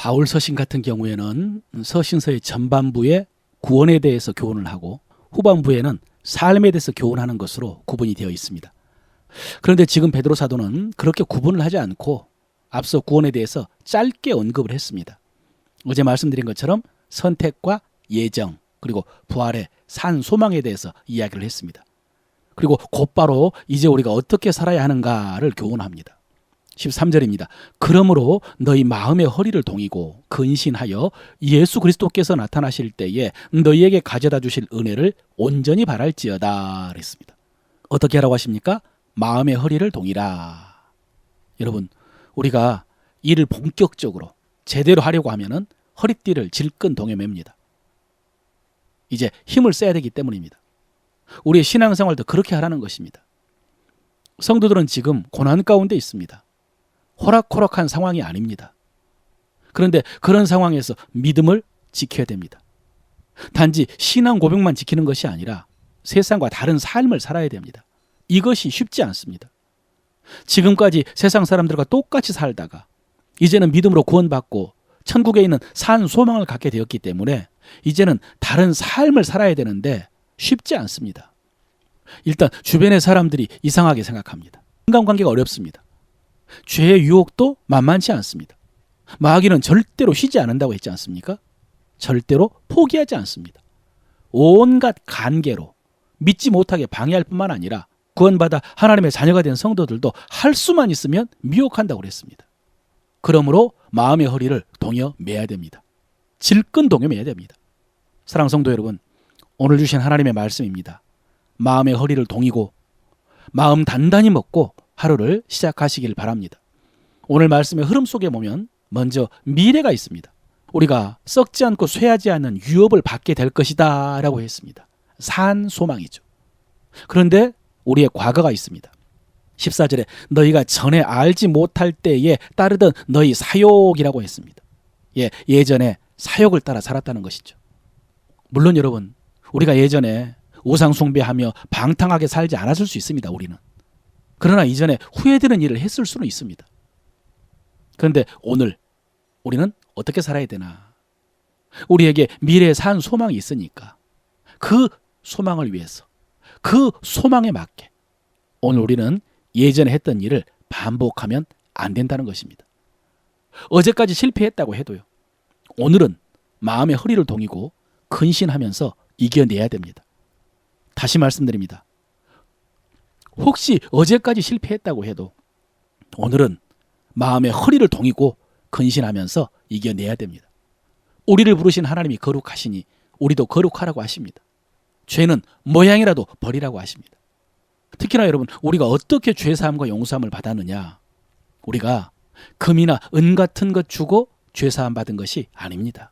바울 서신 같은 경우에는 서신서의 전반부에 구원에 대해서 교훈을 하고 후반부에는 삶에 대해서 교훈하는 것으로 구분이 되어 있습니다. 그런데 지금 베드로 사도는 그렇게 구분을 하지 않고 앞서 구원에 대해서 짧게 언급을 했습니다. 어제 말씀드린 것처럼 선택과 예정 그리고 부활의 산 소망에 대해서 이야기를 했습니다. 그리고 곧바로 이제 우리가 어떻게 살아야 하는가를 교훈합니다. 13절입니다. 그러므로 너희 마음의 허리를 동이고 근신하여 예수 그리스도께서 나타나실 때에 너희에게 가져다 주실 은혜를 온전히 바랄지어다 그랬습니다. 어떻게 하라고 하십니까? 마음의 허리를 동이라. 여러분, 우리가 일을 본격적으로 제대로 하려고 하면은 허리띠를 질끈 동여맵니다. 이제 힘을 써야 되기 때문입니다. 우리의 신앙생활도 그렇게 하라는 것입니다. 성도들은 지금 고난 가운데 있습니다. 호락호락한 상황이 아닙니다. 그런데 그런 상황에서 믿음을 지켜야 됩니다. 단지 신앙 고백만 지키는 것이 아니라 세상과 다른 삶을 살아야 됩니다. 이것이 쉽지 않습니다. 지금까지 세상 사람들과 똑같이 살다가 이제는 믿음으로 구원받고 천국에 있는 산 소망을 갖게 되었기 때문에 이제는 다른 삶을 살아야 되는데 쉽지 않습니다. 일단 주변의 사람들이 이상하게 생각합니다. 인간관계가 어렵습니다. 죄의 유혹도 만만치 않습니다. 마귀는 절대로 쉬지 않는다고 했지 않습니까? 절대로 포기하지 않습니다. 온갖 간계로 믿지 못하게 방해할 뿐만 아니라 구원받아 하나님의 자녀가 된 성도들도 할 수만 있으면 미혹한다고 그랬습니다. 그러므로 마음의 허리를 동여 매야 됩니다. 질끈 동여 매야 됩니다. 사랑하는 성도 여러분, 오늘 주신 하나님의 말씀입니다. 마음의 허리를 동이고 마음 단단히 먹고 하루를 시작하시길 바랍니다. 오늘 말씀의 흐름 속에 보면 먼저 미래가 있습니다. 우리가 썩지 않고 쇠하지 않는 유업을 받게 될 것이다 라고 했습니다. 산 소망이죠. 그런데 우리의 과거가 있습니다. 14절에 너희가 전에 알지 못할 때에 따르던 너희 사욕이라고 했습니다. 예전에 사욕을 따라 살았다는 것이죠. 물론 여러분, 우리가 예전에 우상 숭배하며 방탕하게 살지 않았을 수 있습니다. 우리는. 그러나 이전에 후회되는 일을 했을 수는 있습니다. 그런데 오늘 우리는 어떻게 살아야 되나? 우리에게 미래에 산 소망이 있으니까 그 소망을 위해서 그 소망에 맞게 오늘 우리는 예전에 했던 일을 반복하면 안 된다는 것입니다. 어제까지 실패했다고 해도요, 오늘은 마음의 허리를 동이고 근신하면서 이겨내야 됩니다. 다시 말씀드립니다. 혹시 어제까지 실패했다고 해도 오늘은 마음의 허리를 동이고 근신하면서 이겨내야 됩니다. 우리를 부르신 하나님이 거룩하시니 우리도 거룩하라고 하십니다. 죄는 모양이라도 버리라고 하십니다. 특히나 여러분, 우리가 어떻게 죄사함과 용서함을 받았느냐? 우리가 금이나 은 같은 것 주고 죄사함 받은 것이 아닙니다.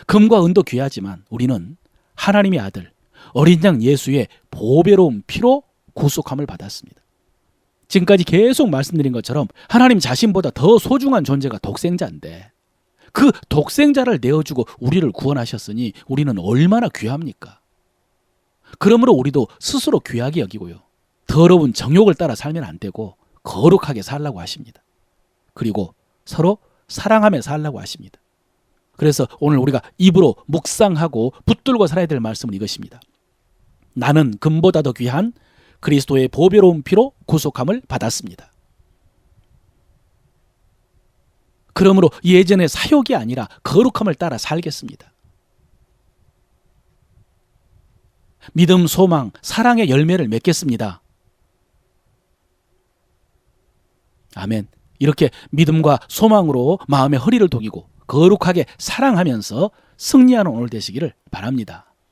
금과 은도 귀하지만 우리는 하나님의 아들 어린 양 예수의 보배로운 피로 구속함을 받았습니다. 지금까지 계속 말씀드린 것처럼 하나님 자신보다 더 소중한 존재가 독생자인데 그 독생자를 내어주고 우리를 구원하셨으니 우리는 얼마나 귀합니까? 그러므로 우리도 스스로 귀하게 여기고요, 더러운 정욕을 따라 살면 안 되고 거룩하게 살라고 하십니다. 그리고 서로 사랑하며 살라고 하십니다. 그래서 오늘 우리가 입으로 묵상하고 붙들고 살아야 될 말씀은 이것입니다. 나는 금보다 더 귀한 그리스도의 보배로운 피로 구속함을 받았습니다. 그러므로 예전의 사욕이 아니라 거룩함을 따라 살겠습니다. 믿음, 소망, 사랑의 열매를 맺겠습니다. 아멘. 이렇게 믿음과 소망으로 마음의 허리를 동이고 거룩하게 사랑하면서 승리하는 오늘 되시기를 바랍니다.